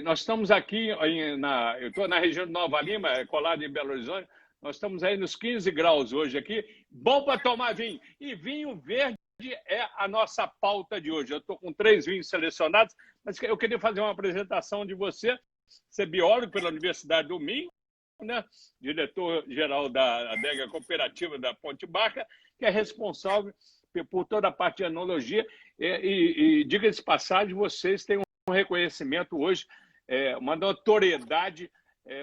nós estamos aqui, eu estou na região de Nova Lima, colado em Belo Horizonte, nós estamos aí nos 15 graus hoje aqui, bom para tomar vinho. E vinho verde é a nossa pauta de hoje. Eu estou com 3 vinhos selecionados, mas eu queria fazer uma apresentação de você. Você é biólogo pela Universidade do Minho, né? Diretor-geral da adega cooperativa da Ponte Barca, que é responsável por toda a parte de enologia. E diga-se de passagem, vocês têm um reconhecimento hoje, uma notoriedade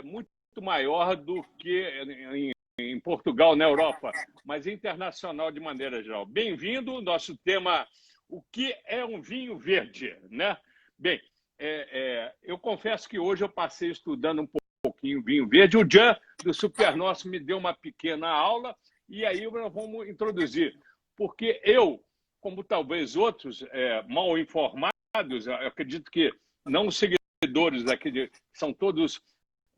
muito maior do que em Portugal, na Europa, mas internacional de maneira geral. Bem-vindo, nosso tema, o que é um vinho verde, né? Bem, eu confesso que hoje eu passei estudando um pouquinho vinho verde. O Jean, do Supernosso, me deu uma pequena aula e aí nós vamos introduzir. Porque eu, como talvez outros mal informados, eu acredito que não os seguidores aqui, são todos,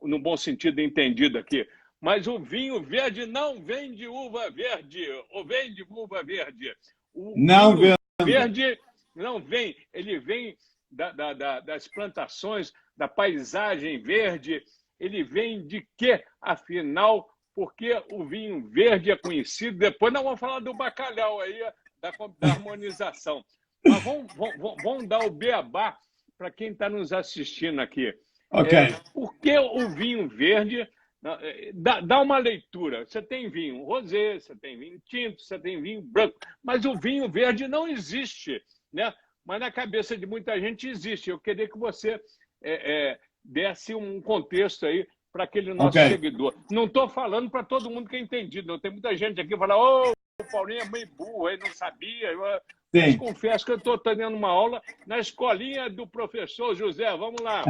no bom sentido entendido aqui, mas o vinho verde não vem de uva verde, ou vem de uva verde. O não vinho verde não vem, ele vem das plantações, da paisagem verde. Ele vem de quê, afinal? Porque o vinho verde é conhecido. Depois nós vamos falar do bacalhau aí, da harmonização. Mas vamos dar o beabá para quem está nos assistindo aqui. Ok. Por que o vinho verde? Dá uma leitura. Você tem vinho rosé, você tem vinho tinto, você tem vinho branco, mas o vinho verde não existe, né? Mas na cabeça de muita gente existe. Eu queria que você desse um contexto aí para aquele nosso seguidor. Não estou falando para todo mundo que é entendido. Não tem muita gente aqui que fala, o Paulinho é meio burro, ele não sabia. Mas confesso que eu estou tendo uma aula na escolinha do professor José. Vamos lá.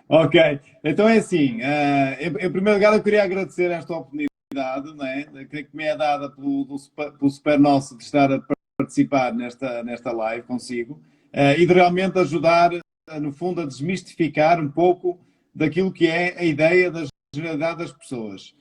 Ok. Então é assim, em primeiro lugar eu queria agradecer esta oportunidade, né, que me é dada pelo Supernosso de estar a participar nesta live consigo e de realmente ajudar, no fundo, a desmistificar um pouco daquilo que é a ideia da generalidade das pessoas.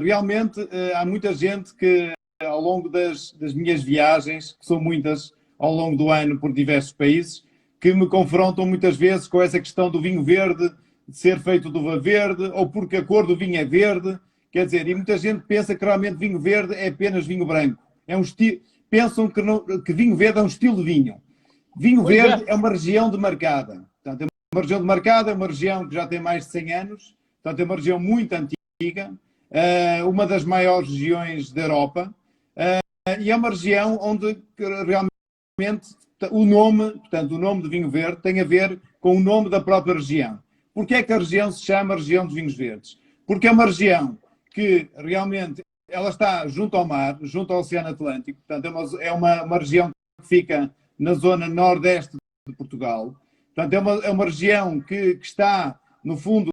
Realmente há muita gente que, ao longo das minhas viagens, que são muitas ao longo do ano por diversos países, que me confrontam muitas vezes com essa questão do vinho verde, de ser feito de uva verde, ou porque a cor do vinho é verde. Quer dizer, e muita gente pensa que realmente vinho verde é apenas vinho branco. Pensam que vinho verde é um estilo de vinho. Vinho verde é uma região demarcada. Portanto, é uma região demarcada, é uma região que já tem mais de 100 anos, portanto, é uma região muito antiga, uma das maiores regiões da Europa, e é uma região onde realmente o nome de vinho verde tem a ver com o nome da própria região. Porquê é que a região se chama Região de Vinhos Verdes? Porque é uma região que realmente ela está junto ao mar, junto ao Oceano Atlântico, portanto é uma região que fica na zona nordeste de Portugal. Portanto, é uma região que está, no fundo,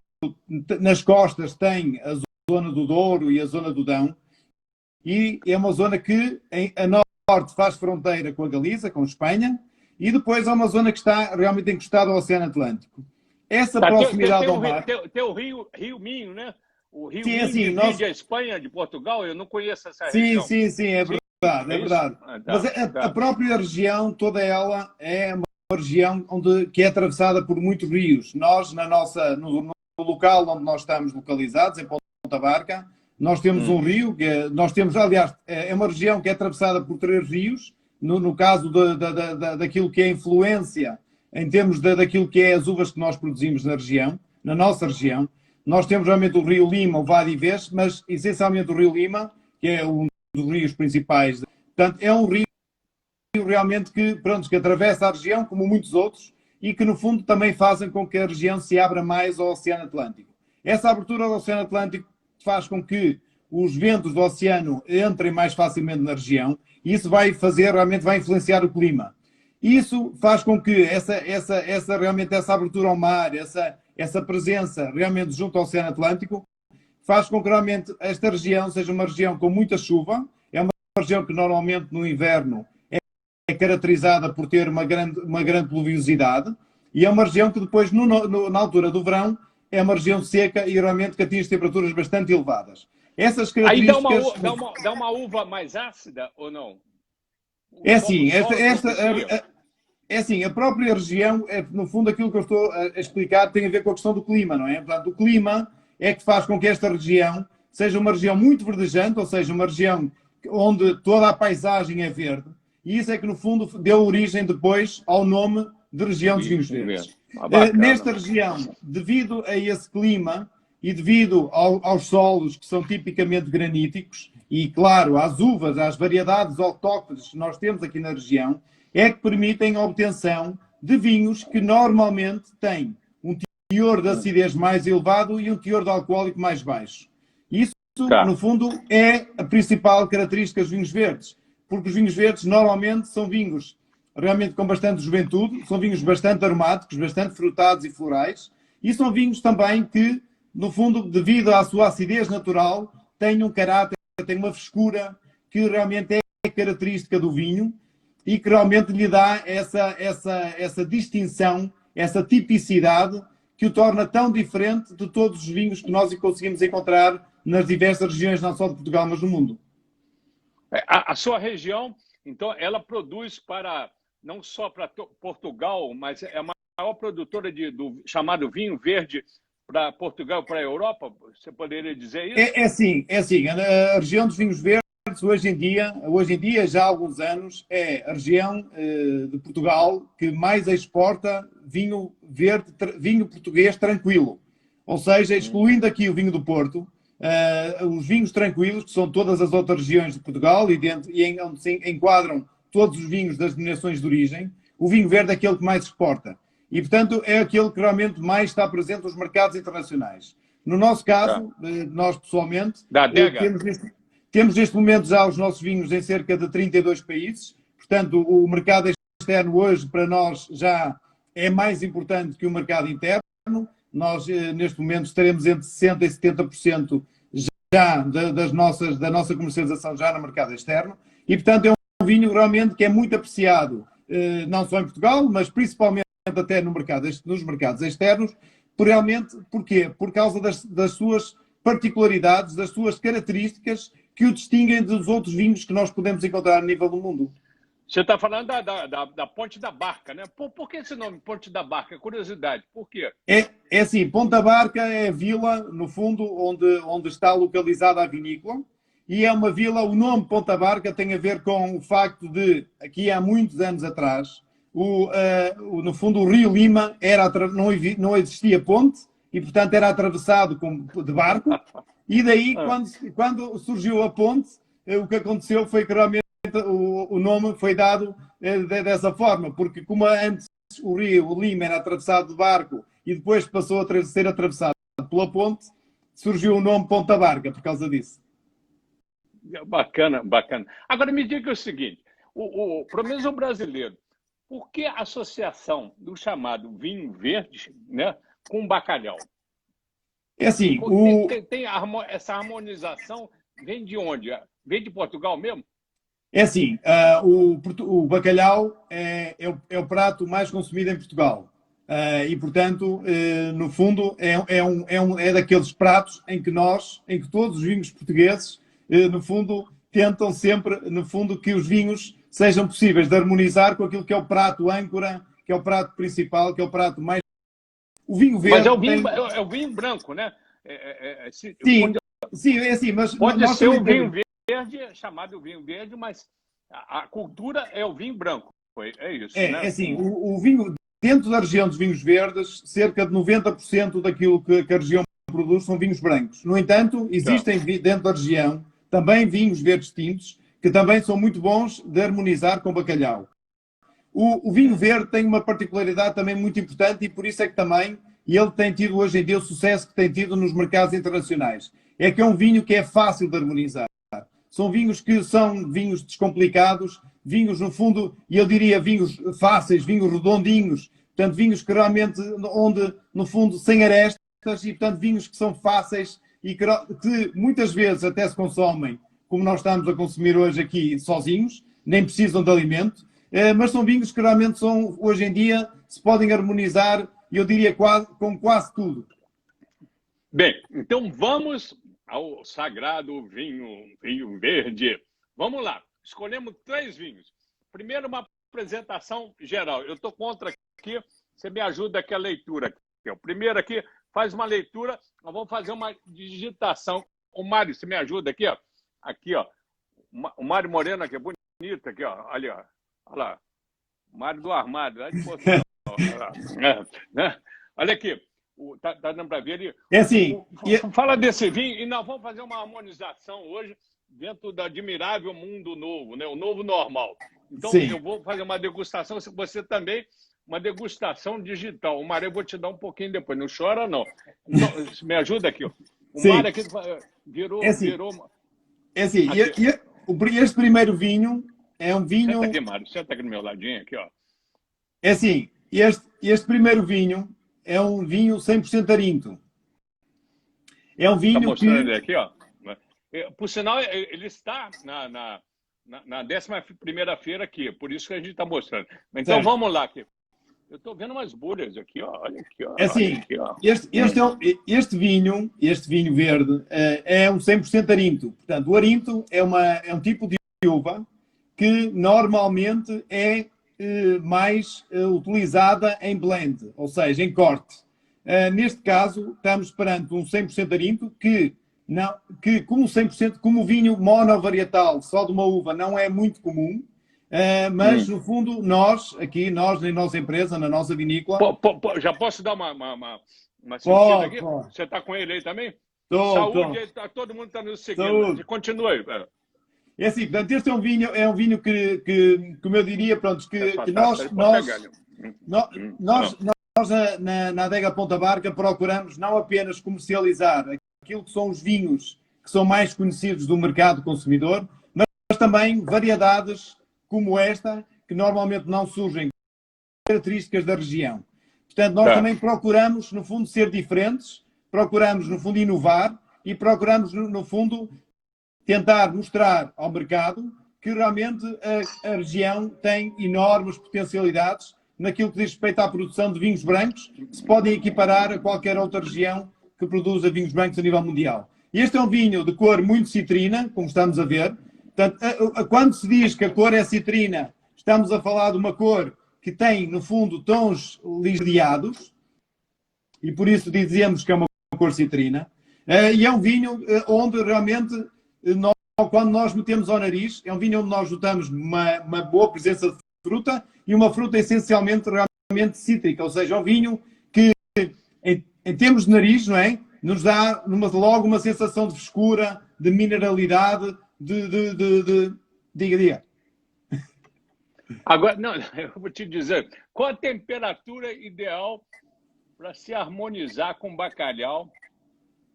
nas costas tem a zona do Douro e a zona do Dão, e é uma zona que a norte faz fronteira com a Galiza, com a Espanha, e depois é uma zona que está realmente encostada ao Oceano Atlântico. Essa proximidade ao mar... Tem o Rio Minho, né? O Rio Sim, Minho assim, divide a Espanha de Portugal, eu não conheço essa região. Sim, é verdade. É verdade. Mas a própria região, toda ela, é uma região que é atravessada por muitos rios. Nós, no local onde nós estamos localizados, em Ponta Barca, nós temos um rio, aliás, é uma região que é atravessada por 3 rios, no caso daquilo que é a influência, em termos daquilo que é as uvas que nós produzimos na nossa região. Nós temos realmente o Rio Lima, o Vade e Vez, mas essencialmente o Rio Lima, que é um dos rios principais. Portanto, é um rio realmente que atravessa a região, como muitos outros, e que no fundo também fazem com que a região se abra mais ao Oceano Atlântico. Essa abertura ao Oceano Atlântico faz com que os ventos do oceano entrem mais facilmente na região, e isso vai influenciar o clima. Isso faz com que realmente essa abertura ao mar, essa presença realmente junto ao Oceano Atlântico, faz com que realmente esta região seja uma região com muita chuva. É uma região que normalmente no inverno é caracterizada por ter uma grande pluviosidade, e é uma região que depois, na altura do verão, é uma região seca e realmente que atinge temperaturas bastante elevadas. Essas características... Aí dá uma uva mais ácida ou não? É assim, É assim, a própria região, no fundo, aquilo que eu estou a explicar tem a ver com a questão do clima, não é? Portanto, o clima é que faz com que esta região seja uma região muito verdejante, ou seja, uma região onde toda a paisagem é verde, e isso é que, no fundo, deu origem depois ao nome de região dos vinhos verdes. Nesta região, devido a esse clima e devido aos solos que são tipicamente graníticos, e, claro, às uvas, às variedades autóctones que nós temos aqui na região, é que permitem a obtenção de vinhos que normalmente têm um teor de acidez mais elevado e um teor de alcoólico mais baixo. Isso, no fundo, é a principal característica dos vinhos verdes, porque os vinhos verdes normalmente são vinhos realmente com bastante juventude, são vinhos bastante aromáticos, bastante frutados e florais, e são vinhos também que, no fundo, devido à sua acidez natural, têm um caráter, têm uma frescura que realmente é característica do vinho e que realmente lhe dá essa distinção, essa tipicidade que o torna tão diferente de todos os vinhos que nós conseguimos encontrar nas diversas regiões, não só de Portugal, mas do mundo. A sua região, então, ela produz para, não só para Portugal, mas é a maior produtora do chamado vinho verde para Portugal, para a Europa? Você poderia dizer isso? É assim. A região dos vinhos verdes, hoje em dia, já há alguns anos, é a região de Portugal que mais exporta vinho verde, vinho português tranquilo. Ou seja, excluindo aqui o vinho do Porto, os vinhos tranquilos, que são todas as outras regiões de Portugal onde se enquadram todos os vinhos das denominações de origem, o vinho verde é aquele que mais exporta. E, portanto, é aquele que realmente mais está presente nos mercados internacionais. No nosso caso, nós pessoalmente, temos neste momento já os nossos vinhos em cerca de 32 países. Portanto, o mercado externo hoje, para nós, já é mais importante que o mercado interno. Nós, neste momento, estaremos entre 60% e 70% já da nossa comercialização já no mercado externo. E, portanto, é um vinho realmente que é muito apreciado, não só em Portugal, mas principalmente até nos mercados externos. Porquê? Por causa das suas particularidades, das suas características que o distinguem dos outros vinhos que nós podemos encontrar a nível do mundo. Você está falando da Ponte da Barca, né? Por que esse nome, Ponte da Barca? Curiosidade, por quê? É assim, Ponte da Barca é a vila, no fundo, onde está localizada a vinícola, e é uma vila, o nome Ponte da Barca tem a ver com o facto de, aqui há muitos anos atrás, no fundo o Rio Lima não existia ponte, e portanto era atravessado de barco, e daí, quando surgiu a ponte, o que aconteceu foi que realmente o nome foi dado dessa forma, porque como antes o Lima era atravessado de barco e depois passou a ser atravessado pela ponte, surgiu o nome Ponta Barca por causa disso. Bacana, bacana. Agora me diga o seguinte, pelo menos o brasileiro, por que a associação do chamado vinho verde, né, com bacalhau? É assim, essa harmonização vem de onde? Vem de Portugal mesmo? É assim, o bacalhau é o prato mais consumido em Portugal. E, portanto, no fundo, é daqueles pratos em que todos os vinhos portugueses, no fundo, tentam sempre, no fundo, que os vinhos sejam possíveis de harmonizar com aquilo que é o prato âncora, que é o prato principal, que é o prato mais... O vinho verde... Mas é o vinho branco, né? Sim, é assim, mas... Pode ser o vinho verde, chamado vinho verde, mas a cultura é o vinho branco. É isso, né? É assim, o vinho... Dentro da região dos vinhos verdes, cerca de 90% daquilo que a região produz são vinhos brancos. No entanto, existem dentro da região também vinhos verdes tintos, que também são muito bons de harmonizar com bacalhau. O vinho verde tem uma particularidade também muito importante e por isso é que também ele tem tido hoje em dia o sucesso que tem tido nos mercados internacionais. É que é um vinho que é fácil de harmonizar. São vinhos que são vinhos descomplicados, vinhos, no fundo, e eu diria vinhos fáceis, vinhos redondinhos, portanto, vinhos que realmente, onde, no fundo, sem arestas, e, portanto, vinhos que são fáceis e que muitas vezes até se consomem, como nós estamos a consumir hoje aqui sozinhos, nem precisam de alimento, mas são vinhos que realmente são, hoje em dia, se podem harmonizar, eu diria, com quase tudo. Bem, então vamos ao sagrado vinho verde. Vamos lá. Escolhemos 3 vinhos. Primeiro, uma apresentação geral. Eu estou contra aqui, você me ajuda aqui a leitura. Aqui. O primeiro aqui faz uma leitura, nós vamos fazer uma digitação. O Mário, você me ajuda aqui, ó. Aqui, ó. O Mário Moreno aqui, bonito aqui, ó. Ali, ó. Olha lá. O Mário do armário, lá de Portugal. Olha aqui. Tá dando para ver ali? É assim. Fala desse vinho e nós vamos fazer uma harmonização hoje dentro do admirável mundo novo, né? O novo normal. Então, sim, eu vou fazer uma degustação, você também, uma degustação digital. O Mário, eu vou te dar um pouquinho depois, não chora, não. Então, me ajuda aqui. Ó. O Mário aqui virou... É assim, este primeiro vinho é um vinho... Senta aqui, Mário, senta aqui do meu ladinho, aqui, ó. É assim, este primeiro vinho é um vinho 100% arinto. É um vinho tá mostrando ele aqui, ó. Por sinal, ele está na 11ª feira aqui, por isso que a gente está mostrando. Então, certo, vamos lá aqui. Eu estou vendo umas bolhas aqui, ó. Olha aqui, ó. É assim, aqui, ó. Este vinho verde é um 100% arinto. Portanto, o arinto é um tipo de uva que normalmente é mais utilizada em blend, ou seja, em corte. Neste caso, estamos perante um 100% arinto que como 100%, como vinho monovarietal só de uma uva não é muito comum, mas no fundo nós na nossa empresa, na nossa vinícola... Já posso dar uma sentida aqui? Pode. Você está com ele aí também? Saúde, todo mundo está nos seguindo. Continua aí. É assim, portanto, este é um vinho que como eu diria, pronto, que nós na Adega Ponta Barca procuramos não apenas comercializar aquilo que são os vinhos que são mais conhecidos do mercado consumidor, mas também variedades como esta, que normalmente não surgem características da região. Portanto, nós também procuramos, no fundo, ser diferentes, procuramos, no fundo, inovar e procuramos, no fundo, tentar mostrar ao mercado que realmente a região tem enormes potencialidades naquilo que diz respeito à produção de vinhos brancos, que se podem equiparar a qualquer outra região que produza vinhos brancos a nível mundial. Este é um vinho de cor muito citrina, como estamos a ver. Portanto, quando se diz que a cor é citrina, estamos a falar de uma cor que tem, no fundo, tons lisonjeados, e por isso dizemos que é uma cor citrina. E é um vinho onde realmente, quando nós metemos ao nariz, é um vinho onde nós notamos uma boa presença de fruta e uma fruta essencialmente realmente cítrica, ou seja, é um vinho que, em termos de nariz, não é? Nos dá logo uma sensação de frescura, de mineralidade, Diga. Agora, não, eu vou te dizer, qual a temperatura ideal para se harmonizar com bacalhau?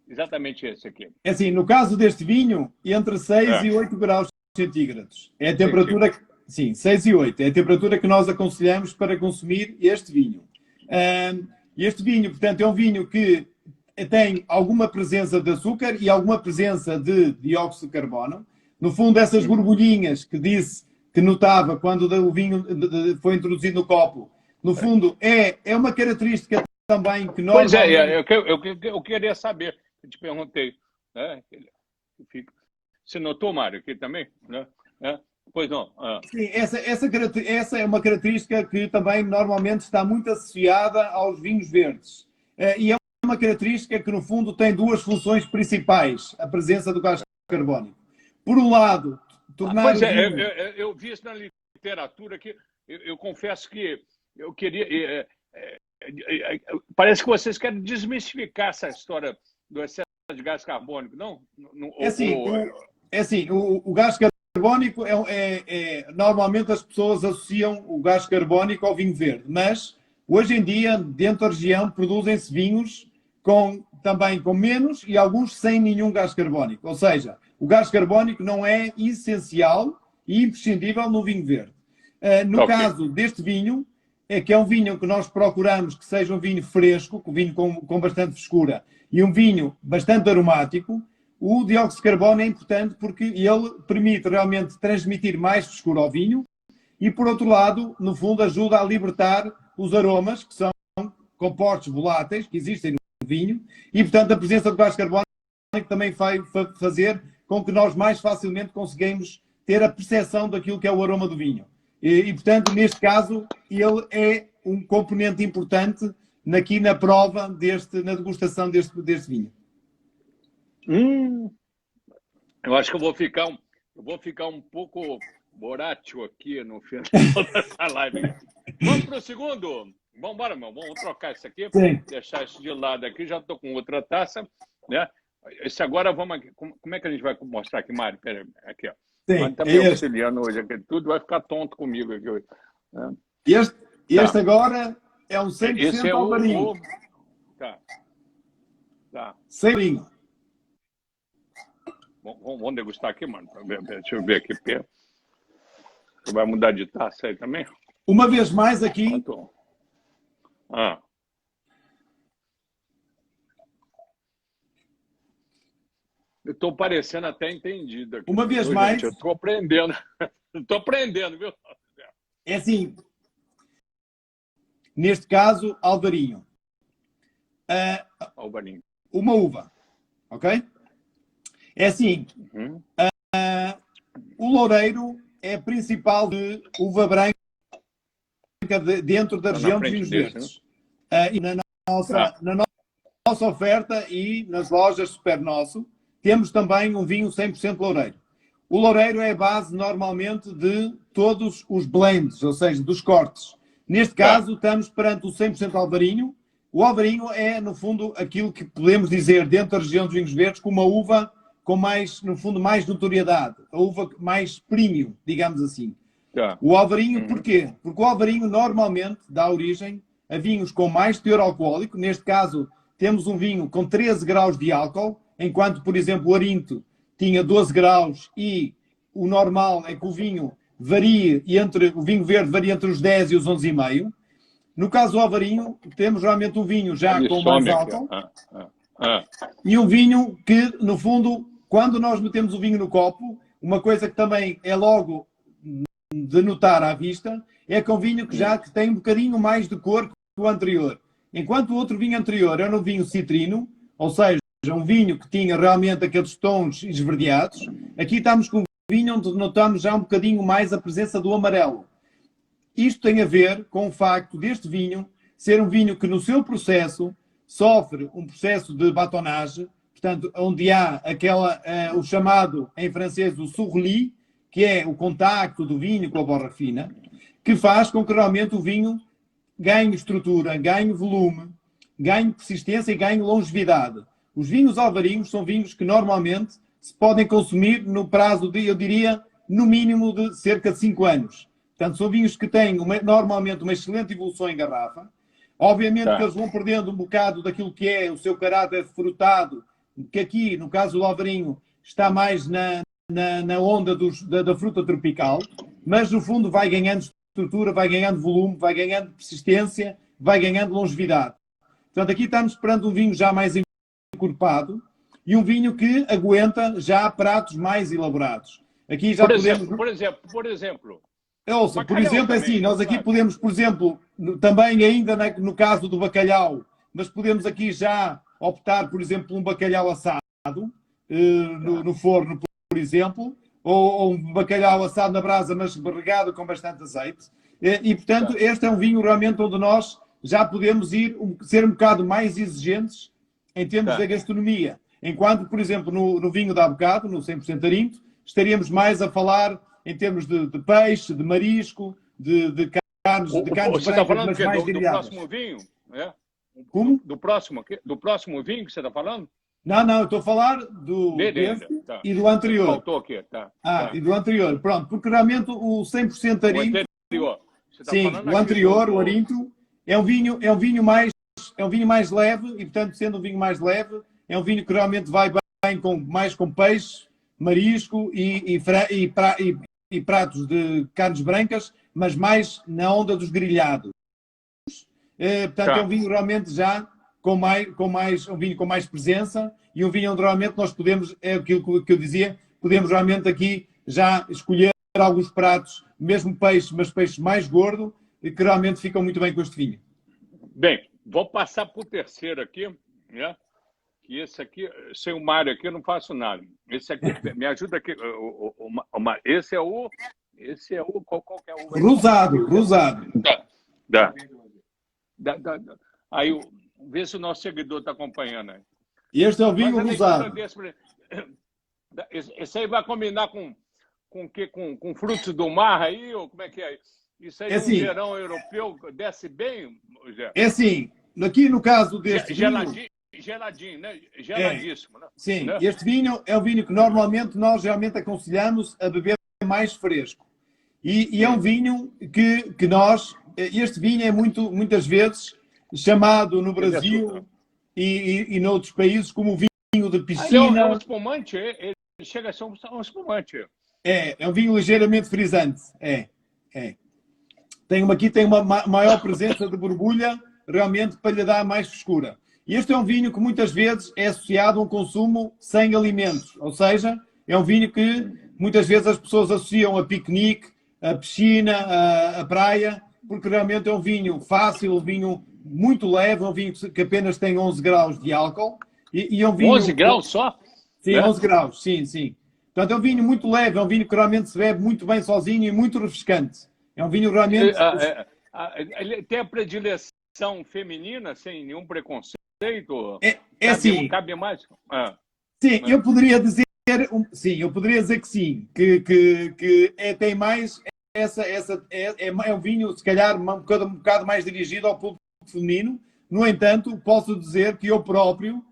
Exatamente esse aqui. É assim, no caso deste vinho, entre 6 e 8 graus centígrados. É a temperatura... Sim, 6 e 8. É a temperatura que nós aconselhamos para consumir este vinho. Este vinho, portanto, é um vinho que tem alguma presença de açúcar e alguma presença de dióxido de carbono. No fundo, essas borbulhinhas que disse que notava quando o vinho foi introduzido no copo, no fundo, é uma característica também que nós... Pois é, eu queria saber, eu te perguntei, né? Você notou, Mário, aqui também? Né? Pois não. Sim, essa é uma característica que também normalmente está muito associada aos vinhos verdes. E é uma característica que, no fundo, tem duas funções principais, a presença do gás carbónico. Por um lado, tornar... Pois é, eu vi isso na literatura, que eu confesso que eu queria... parece que vocês querem desmistificar essa história do excesso de gás carbônico, não? É assim, o gás carbónico normalmente as pessoas associam o gás carbónico ao vinho verde, mas hoje em dia, dentro da região, produzem-se vinhos também com menos e alguns sem nenhum gás carbónico. Ou seja, o gás carbónico não é essencial e imprescindível no vinho verde. No caso deste vinho, que é um vinho que nós procuramos que seja um vinho fresco, um vinho com bastante frescura e um vinho bastante aromático, o dióxido de carbono é importante porque ele permite realmente transmitir mais frescura ao vinho e, por outro lado, no fundo, ajuda a libertar os aromas, que são compostos voláteis, que existem no vinho, e, portanto, a presença do gás carbónico também vai fazer com que nós mais facilmente conseguimos ter a percepção daquilo que é o aroma do vinho. portanto, neste caso, ele é um componente importante aqui na prova, na degustação deste vinho. Eu acho que eu vou ficar um pouco volátil aqui no final dessa live. Vamos para o segundo? Vamos embora, meu. Vamos trocar isso aqui. Sim. Deixar isso de lado aqui. Já estou com outra taça, né? Esse agora vamos aqui. Como é que a gente vai mostrar aqui, Mário? Pera aí. Aqui, ó. Sim, Mário tá me auxiliando hoje aqui. Tudo vai ficar tonto comigo aqui hoje. Este agora é um 100% Esse é alvarinho. Tá. Sem vinho. Vamos degustar aqui, mano. Deixa eu ver aqui. Você vai mudar de taça aí também? Uma vez mais aqui. Eu estou parecendo até entendido aqui. Uma vez mais. Eu estou aprendendo. Estou aprendendo, viu? É assim. Neste caso, alvarinho. Alvarinho. Uma uva. Ok? É assim. O loureiro é a principal de uva branca dentro da região dos vinhos verdes. E na nossa oferta e nas lojas Super Nosso, temos também um vinho 100% loureiro. O loureiro é a base, normalmente, de todos os blends, ou seja, dos cortes. Neste caso, estamos perante o 100% alvarinho. O alvarinho é, no fundo, aquilo que podemos dizer, dentro da região dos vinhos verdes, com uma uva com mais, no fundo, mais notoriedade. A uva mais premium, digamos assim. O alvarinho, porquê? Porque o alvarinho, normalmente, dá origem a vinhos com mais teor alcoólico. Neste caso, temos um vinho com 13 graus de álcool, enquanto, por exemplo, o Arinto tinha 12 graus e o normal é que o vinho o vinho verde varia entre os 10 e os 11,5. No caso do alvarinho, temos realmente um vinho já com mais álcool. E um vinho que, no fundo, quando nós metemos o vinho no copo, uma coisa que também é logo de notar à vista, é que é um vinho que tem um bocadinho mais de cor que o anterior. Enquanto o outro vinho anterior era um vinho citrino, ou seja, um vinho que tinha realmente aqueles tons esverdeados, aqui estamos com um vinho onde notamos já um bocadinho mais a presença do amarelo. Isto tem a ver com o facto deste vinho ser um vinho que no seu processo sofre um processo de batonage, portanto, onde há o chamado, em francês, o sourlis, que é o contacto do vinho com a borra fina, que faz com que realmente o vinho ganhe estrutura, ganhe volume, ganhe persistência e ganhe longevidade. Os vinhos alvarinhos são vinhos que normalmente se podem consumir no prazo de, eu diria, no mínimo de cerca de 5 anos. Portanto, são vinhos que têm normalmente uma excelente evolução em garrafa. Obviamente que eles vão perdendo um bocado daquilo que é o seu caráter frutado, que aqui, no caso do alvarinho, está mais na onda da fruta tropical, mas no fundo vai ganhando estrutura, vai ganhando volume, vai ganhando persistência, vai ganhando longevidade. Portanto, aqui estamos esperando um vinho já mais encorpado e um vinho que aguenta já pratos mais elaborados. Aqui já podemos... Por exemplo... Ouça, por exemplo, é assim, nós aqui podemos, por exemplo, também ainda no caso do bacalhau, mas podemos aqui já optar, por exemplo, por um bacalhau assado no forno, por exemplo, ou um bacalhau assado na brasa, mas regado com bastante azeite. E, portanto, este é um vinho realmente onde nós já podemos ser um bocado mais exigentes em termos da gastronomia. Enquanto, por exemplo, no vinho de há bocado, no 100% Arinto, estaríamos mais a falar em termos de peixe, de marisco, de carnes brancas, você está falando mas mais do próximo vinho? Como? Do próximo vinho que você está falando? Não, eu estou a falar deste e do anterior. Faltou aqui, e do anterior, pronto, porque realmente o 100% Arinto... O anterior. Sim, o anterior, o Arinto, é um vinho mais leve e, portanto, sendo um vinho mais leve, é um vinho que realmente vai bem mais com peixe, marisco e pratos de carnes brancas, mas mais na onda dos grelhados. Portanto, é um vinho realmente já um vinho com mais presença e um vinho onde realmente nós podemos, é aquilo que eu dizia, podemos realmente aqui já escolher alguns pratos, mesmo peixe, mas peixe mais gordo, e que realmente ficam muito bem com este vinho. Bem, vou passar para o terceiro aqui, né? E esse aqui, sem o Mário aqui, eu não faço nada. Esse aqui, me ajuda aqui. Esse é o Esse é o... Qual que é o... Rosado, rosado. Dá. Aí, vê se o nosso seguidor está acompanhando aí. Este é o vinho rosado. Esse aí vai combinar com o quê? Com frutos do mar aí? Ou como é que é? Isso aí É no assim, verão europeu desce bem, José? é assim, aqui no caso deste Geladinho, vinho... geladinho, né? Geladíssimo, né? Sim, Né? este vinho é um vinho que normalmente nós realmente aconselhamos a beber mais fresco. E é um vinho que nós... Este vinho é muitas vezes chamado no Brasil e noutros países como vinho de piscina. É um espumante, ele chega a ser um espumante. É um vinho ligeiramente frisante. Aqui tem uma maior presença de borbulha, realmente para lhe dar mais frescura. E este é um vinho que muitas vezes é associado a um consumo sem alimentos. Ou seja, é um vinho que muitas vezes as pessoas associam a piquenique, a piscina, a praia, porque realmente é um vinho fácil, um vinho muito leve, um vinho que apenas tem 11 graus de álcool. E é um vinho... 11 graus só? Sim, né? 11 graus, sim. Portanto, é um vinho muito leve, é um vinho que realmente se bebe muito bem sozinho e muito refrescante. É um vinho realmente... Ele tem a predileção feminina, sem nenhum preconceito? Assim... Cabe mais? Sim, eu poderia dizer... Sim, eu poderia dizer que sim, que tem mais... É um vinho, se calhar, um bocado mais dirigido ao público feminino. No entanto, posso dizer que eu próprio,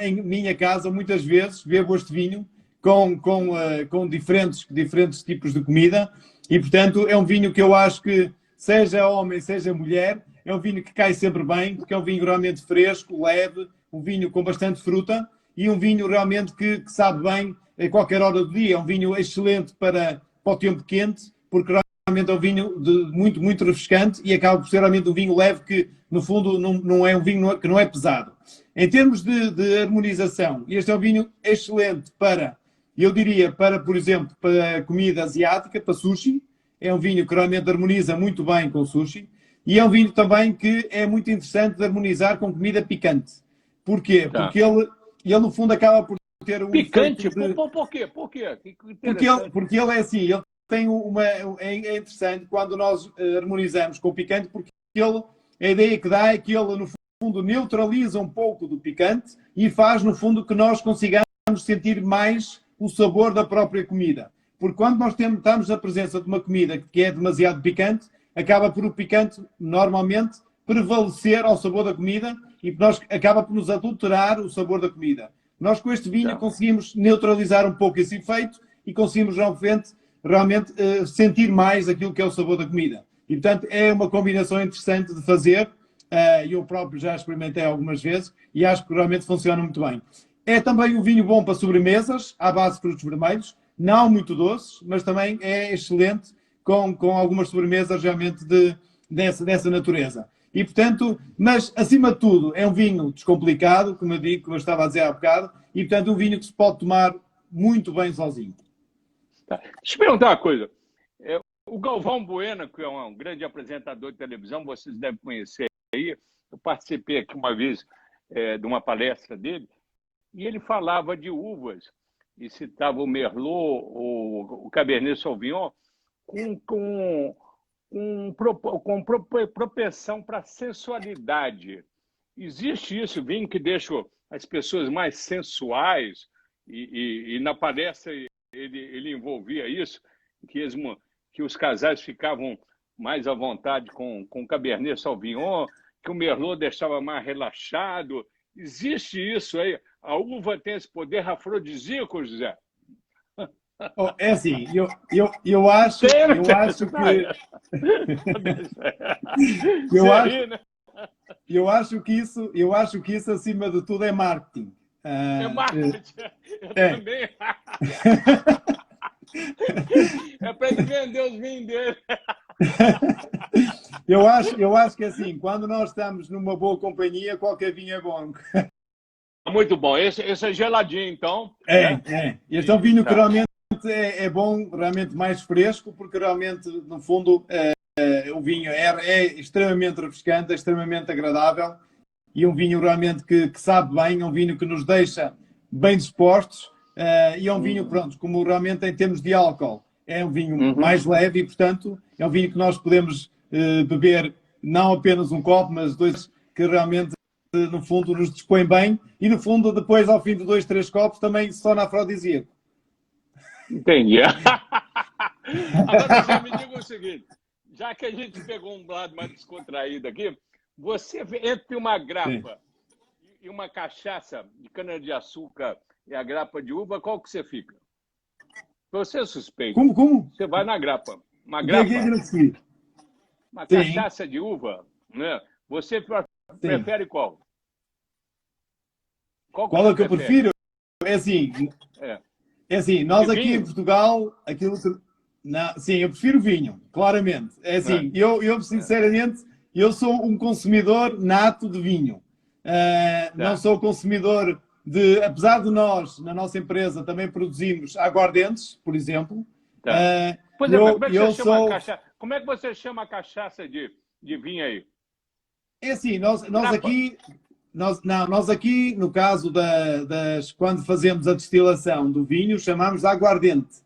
em minha casa, muitas vezes bebo este vinho com diferentes tipos de comida e, portanto, é um vinho que eu acho que, seja homem, seja mulher, é um vinho que cai sempre bem, porque é um vinho realmente fresco, leve, um vinho com bastante fruta e um vinho realmente que sabe bem a qualquer hora do dia. É um vinho excelente para o tempo quente, porque realmente é um vinho muito, muito refrescante e acaba por ser realmente um vinho leve que, no fundo, não é um vinho que não é pesado. Em termos de harmonização, este é um vinho excelente para, eu diria, por exemplo, para comida asiática, para sushi. É um vinho que realmente harmoniza muito bem com sushi. E é um vinho também que é muito interessante de harmonizar com comida picante. Porquê? Tá. Porque ele, no fundo, acaba por ter um... Picante? Por quê? Porque ele é assim, ele tem é interessante quando nós harmonizamos com o picante, porque a ideia que dá é que ele, no fundo, neutraliza um pouco do picante e faz, no fundo, que nós consigamos sentir mais o sabor da própria comida. Porque quando nós estamos na presença de uma comida que é demasiado picante, acaba por o picante, normalmente, prevalecer ao sabor da comida e acaba por nos adulterar o sabor da comida. Nós, com este vinho, conseguimos neutralizar um pouco esse efeito e conseguimos, realmente sentir mais aquilo que é o sabor da comida. E, portanto, é uma combinação interessante de fazer. Eu próprio já experimentei algumas vezes e acho que realmente funciona muito bem. É também um vinho bom para sobremesas, à base de frutos vermelhos, não muito doces, mas também é excelente com algumas sobremesas realmente dessa natureza. E, portanto, mas, acima de tudo, é um vinho descomplicado, como eu estava a dizer há bocado, e, portanto, um vinho que se pode tomar muito bem sozinho. Tá. Deixa eu perguntar uma coisa. O Galvão Bueno, que é um grande apresentador de televisão, vocês devem conhecer aí. Eu participei aqui uma vez de uma palestra dele, e ele falava de uvas, e citava o Merlot, o Cabernet Sauvignon, com propensão para sensualidade. Existe isso, vinho que deixa as pessoas mais sensuais, e na palestra ele envolvia isso, que os casais ficavam mais à vontade com Cabernet Sauvignon, que o Merlot deixava mais relaxado. Existe isso aí? A uva tem esse poder afrodisíaco, José? É assim, eu acho que eu acho que isso acima de tudo é marketing. É marketing. Eu também. É para ele vender os vinhos dele. Eu acho que assim, quando nós estamos numa boa companhia, qualquer vinho é bom. Muito bom. Esse é geladinho, então. Este é um vinho que realmente é bom, realmente mais fresco, porque realmente, no fundo, o vinho é extremamente refrescante, é extremamente agradável e um vinho realmente que sabe bem, é um vinho que nos deixa bem dispostos e é um vinho, pronto, como realmente em termos de álcool, É um vinho mais leve e, portanto, é um vinho que nós podemos beber não apenas um copo, mas dois, que realmente, no fundo, nos dispõe bem. E, no fundo, depois, ao fim de 2, 3 copos, também se torna afrodisíaco. Entendi. Agora, já me diga o seguinte, já que a gente pegou um lado mais descontraído aqui, você entre uma grapa e uma cachaça de cana-de-açúcar e a grapa de uva, qual que você fica? Você é suspeito. Como? Você vai na grapa. Uma grapa, uma cachaça de uva, né? Você prefere qual? Qual é que eu prefiro? É assim, nós aqui em Portugal, aquilo que... Não, sim, eu prefiro vinho, claramente. É assim, eu sinceramente, eu sou um consumidor nato de vinho. Não sou consumidor de... Apesar de nós, na nossa empresa, também produzimos aguardentes, por exemplo. Pois é, como é que você chama a cachaça de vinho aí? É assim, nós aqui... Nós aqui, no caso quando fazemos a destilação do vinho, chamamos de aguardente.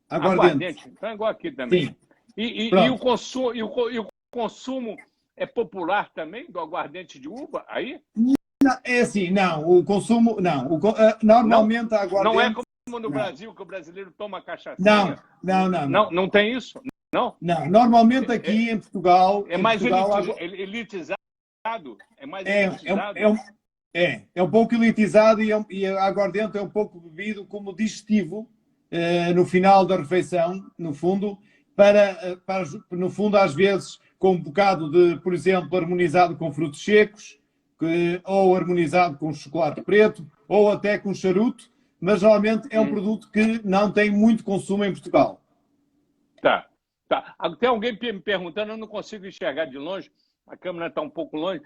Aguardente. Então é igual aqui também. Sim. E o consumo é popular também do aguardente de uva aí? Não, é assim, não. O consumo, não. Normalmente a aguardente... Não é como no Brasil, que o brasileiro toma cachaça. Não tem isso? Não? Não, normalmente aqui em Portugal... É mais elitizado? É mais elitizado? É um pouco elitizado e a aguardente é um pouco bebido como digestivo no final da refeição, no fundo, no fundo, às vezes, com um bocado de, por exemplo, harmonizado com frutos secos, ou harmonizado com chocolate preto, ou até com charuto, mas geralmente é um produto que não tem muito consumo em Portugal. Tá. Tem alguém me perguntando, eu não consigo enxergar de longe, a câmera está um pouco longe.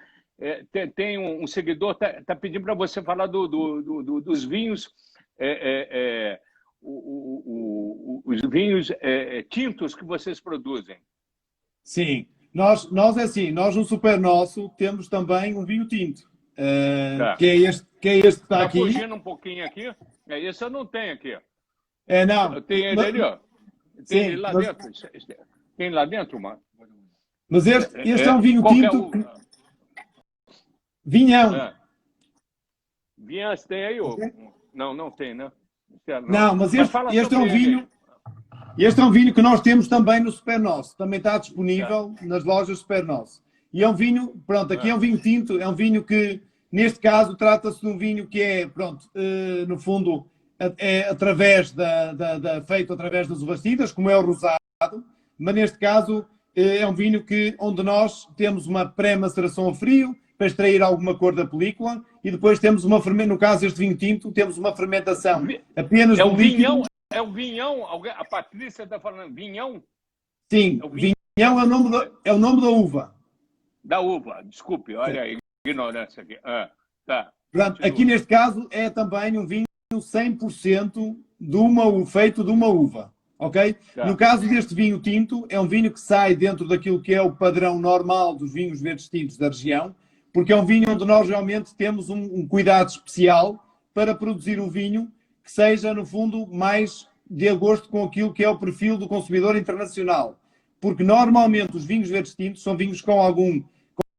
Tem um seguidor está pedindo para você falar dos vinhos, os vinhos tintos que vocês produzem. Sim, nós no Super Nosso temos também um vinho tinto, que é este que está aqui. Fugindo um pouquinho aqui, esse eu não tenho aqui. Não. Eu tenho ele ali, ó. Tem ele lá dentro. Tem lá dentro, mano. Mas este é um vinho tinto. Vinhão. Vinhão, você tem aí? Não tem, né? Não, mas este é um vinho. Este é um vinho que nós temos também no Super Nosso. Também está disponível nas lojas Super Nosso. E é um vinho, pronto, aqui é um vinho tinto, é um vinho que, neste caso, trata-se de um vinho que é, pronto, no fundo, é através feito através das uvas tintas, como é o rosado, mas neste caso é um vinho onde nós temos uma pré-maceração a frio para extrair alguma cor da película e depois temos uma fermentação, no caso este vinho tinto, temos uma fermentação apenas do líquido. É o vinhão? A Patrícia está falando vinhão? Sim, vinhão é o nome da uva. Da uva, desculpe, olha a ignorância aqui. Tá. Portanto, aqui neste caso é também um vinho 100% feito de uma uva, ok? Tá. No caso deste vinho tinto, é um vinho que sai dentro daquilo que é o padrão normal dos vinhos verdes tintos da região, porque é um vinho onde nós realmente temos um cuidado especial para produzir um vinho que seja, no fundo, mais de acordo com aquilo que é o perfil do consumidor internacional. Porque, normalmente, os vinhos verdes tintos são vinhos com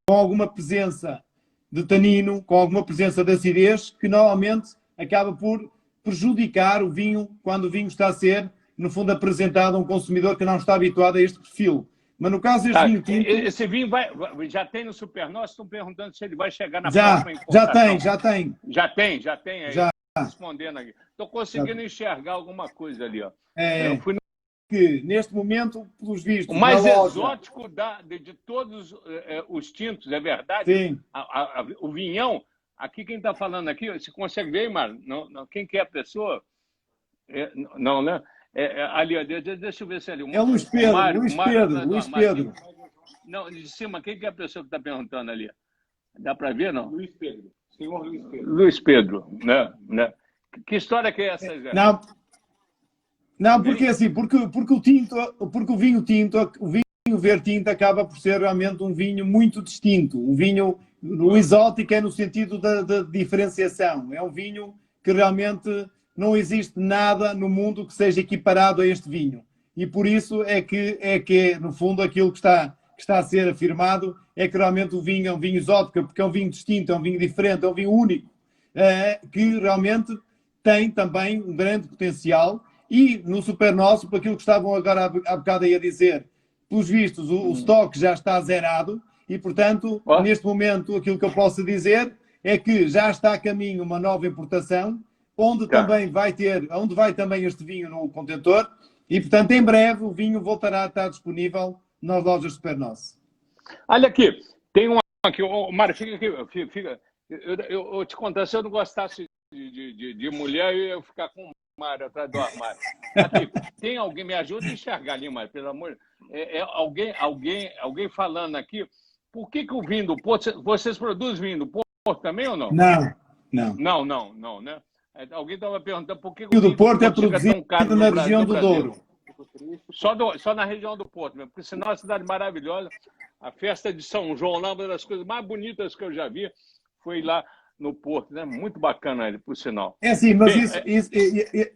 alguma presença de tanino, com alguma presença de acidez, que normalmente acaba por prejudicar o vinho quando o vinho está a ser, no fundo, apresentado a um consumidor que não está habituado a este perfil. Mas no caso deste vinho tinto... Esse vinho já tem no Super Nosso? Estão perguntando se ele vai chegar na próxima importação. Já tem. Já tem aí. Respondendo aqui. Estou conseguindo enxergar alguma coisa ali, ó. Eu fui que neste momento, pelos vistos, o mais exótico de todos os tintos, é verdade? Sim. O vinhão, aqui quem está falando aqui, você consegue ver, Mário? Não, quem que é a pessoa? Não, né? Ali, ó, deixa eu ver se é ali. É o Luís Pedro. Luís Pedro. Não, de cima, quem que é a pessoa que está perguntando ali? Dá para ver, não? Luís Pedro. Senhor Luís Pedro. Luís Pedro, né? Que história que é essa, Zé? Não, porque assim, porque o vinho tinto, o vinho verde tinto acaba por ser realmente um vinho muito distinto. Um vinho, o exótico é no sentido da diferenciação. É um vinho que realmente, não existe nada no mundo que seja equiparado a este vinho. E por isso é que no fundo, aquilo que está a ser afirmado é que realmente o vinho é um vinho exótico, porque é um vinho distinto, é um vinho diferente, é um vinho único, que realmente tem também um grande potencial. E no Super Nosso, por aquilo que estavam agora há bocado aí a dizer, pelos vistos, o estoque já está zerado e, portanto, neste momento, aquilo que eu posso dizer é que já está a caminho uma nova importação, onde vai também este vinho no contentor, e, portanto, em breve o vinho voltará a estar disponível nas lojas Super Nosso. Olha aqui, tem um aqui, Mário, fica aqui, fica. Eu te contar, se eu não gostasse de mulher, eu ia ficar com o Mário atrás do armário. Aqui, tem alguém, me ajuda a enxergar ali, Mário, pelo amor. Alguém falando aqui, por que o vinho do Porto, vocês produzem vinho do Porto também ou não? Não, né? Alguém estava perguntando por que o vinho do Porto é produzido tão caro na região do Douro. Só na região do Porto mesmo, porque senão é uma cidade maravilhosa. A festa de São João lá, uma das coisas mais bonitas que eu já vi, foi lá no Porto, né? Muito bacana ele, por sinal. É assim, mas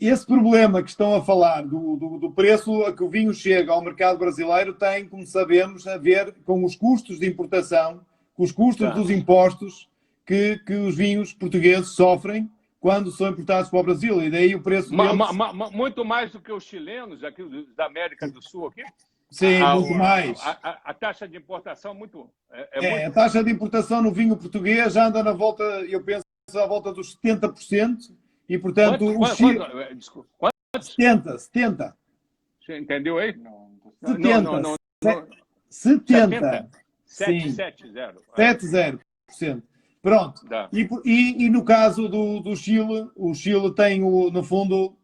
esse problema que estão a falar do preço a que o vinho chega ao mercado brasileiro tem, como sabemos, a ver com os custos de importação, com os custos dos impostos que os vinhos portugueses sofrem quando são importados para o Brasil. E daí o preço deles... Muito mais do que os chilenos aqui da América do Sul aqui? Sim, muito mais. A taxa de importação muito... A taxa de importação no vinho português já anda na volta, eu penso, à volta dos 70%. E, portanto, Quanto? 70. Você entendeu aí? 70. 70%. Pronto. E no caso do Chile, o Chile tem, no fundo,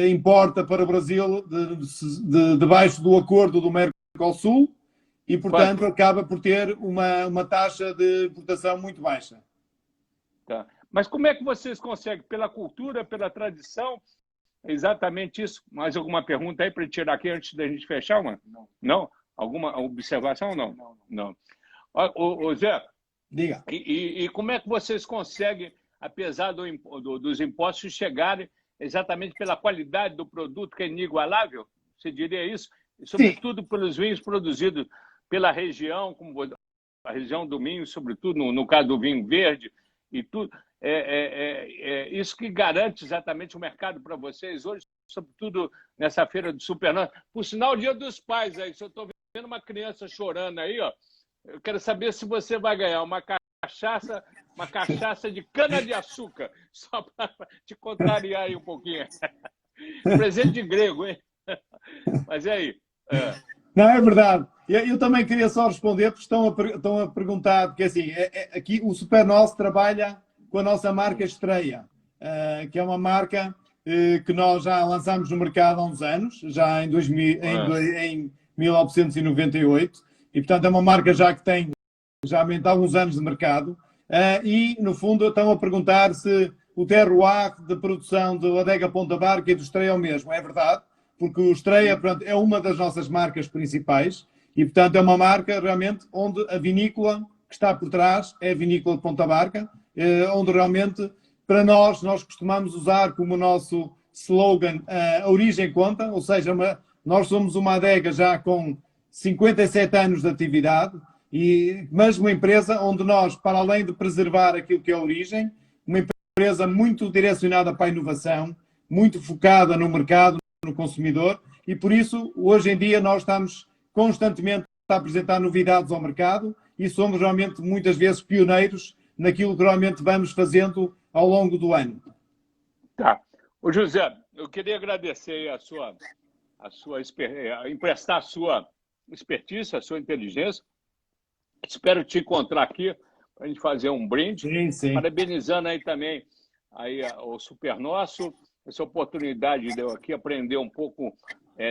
importa para o Brasil debaixo do acordo do Mercosul e, portanto, acaba por ter uma taxa de importação muito baixa. Tá. Mas como é que vocês conseguem? Pela cultura, pela tradição? É exatamente isso. Mais alguma pergunta aí para tirar aqui antes da gente fechar, mano? Não? Alguma observação? Não. Ô, Zé, diga. E como é que vocês conseguem, apesar dos impostos, chegarem exatamente pela qualidade do produto, que é inigualável? Você diria isso? E, sobretudo, pelos vinhos produzidos pela região, como a região do Minho, sobretudo no caso do vinho verde e tudo. Isso que garante exatamente o mercado para vocês hoje, sobretudo nessa feira do Supernova. Por sinal, Dia dos Pais, aí, se eu estou vendo uma criança chorando aí, ó, eu quero saber se você vai ganhar uma cachaça de cana-de-açúcar, só para te contrariar aí um pouquinho. Presente de grego, hein? Mas e aí? Não, é verdade. Eu também queria só responder, porque estão a perguntar, porque assim, aqui o Super Nosso trabalha com a nossa marca Estreia, que é uma marca que nós já lançámos no mercado há uns anos, já em 1998, e portanto é uma marca já que tem já há alguns anos de mercado, e no fundo estão a perguntar se o terroir de produção do Adega Ponta Barca e do Estreia é o mesmo. É verdade, porque o Estreia, portanto, é uma das nossas marcas principais e, portanto, é uma marca realmente onde a vinícola que está por trás é a vinícola de Ponta Barca, onde realmente, para nós costumamos usar como nosso slogan a origem conta, ou seja, nós somos uma adega já com 57 anos de atividade, mas uma empresa onde nós, para além de preservar aquilo que é a origem, uma empresa muito direcionada para a inovação, muito focada no mercado, no consumidor, e por isso, hoje em dia, nós estamos constantemente a apresentar novidades ao mercado e somos realmente, muitas vezes, pioneiros naquilo que realmente vamos fazendo ao longo do ano. Tá. Ô, José, eu queria agradecer emprestar a sua expertise, a sua inteligência. Espero te encontrar aqui para a gente fazer um brinde. Sim. Parabenizando aí também aí o Super Nosso, essa oportunidade de eu aqui aprender um pouco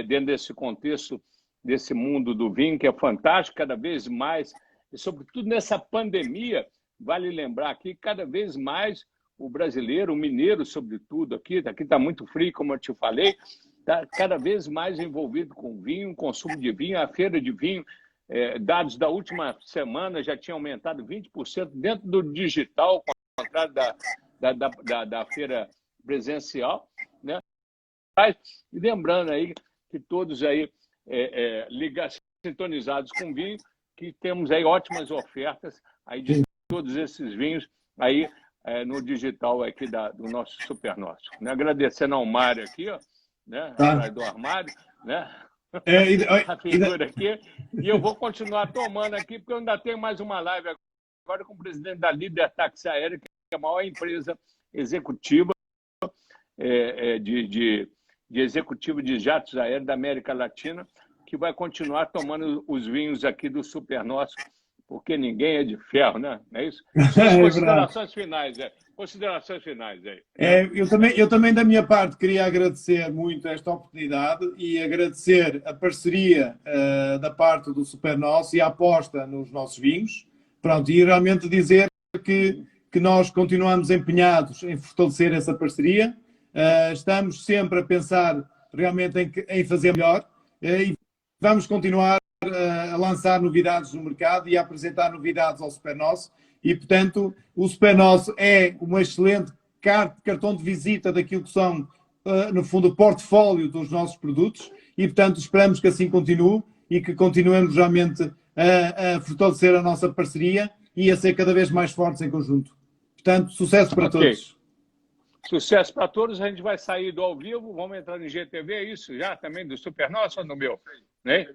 dentro desse contexto, desse mundo do vinho, que é fantástico, cada vez mais, e sobretudo nessa pandemia, vale lembrar aqui, cada vez mais o brasileiro, o mineiro, sobretudo, aqui está muito frio, como eu te falei, está cada vez mais envolvido com vinho, consumo de vinho, a feira de vinho. Dados da última semana já tinham aumentado 20% dentro do digital, ao contrário da feira presencial, né? E lembrando aí que todos aí sintonizados com vinho, que temos aí ótimas ofertas aí de todos esses vinhos aí no digital aqui do nosso Super Nosso. Né? Agradecendo ao Mário aqui, ó, né? Atrás do armário, né? A figura aqui. E eu vou continuar tomando aqui, porque eu ainda tenho mais uma live agora com o presidente da Libertaxi Aérea, que é a maior empresa executiva de executivo de jatos aéreos da América Latina, que vai continuar tomando os vinhos aqui do Super Nosso, porque ninguém é de ferro, né? Não é isso? Suas considerações finais, Considerações finais aí. Eu também, da minha parte, queria agradecer muito esta oportunidade e agradecer a parceria da parte do Super Nosso e a aposta nos nossos vinhos. Pronto, e realmente dizer que nós continuamos empenhados em fortalecer essa parceria. Estamos sempre a pensar realmente em fazer melhor e vamos continuar a lançar novidades no mercado e a apresentar novidades ao Super Nosso. E, portanto, o Super Nosso é uma excelente cartão de visita daquilo que são, no fundo, o portfólio dos nossos produtos e, portanto, esperamos que assim continue e que continuemos realmente a fortalecer a nossa parceria e a ser cada vez mais fortes em conjunto. Portanto, sucesso para todos. Sucesso para todos. A gente vai sair do ao vivo, vamos entrar no GTV, é isso já também, do Super Nosso ou no meu? Né?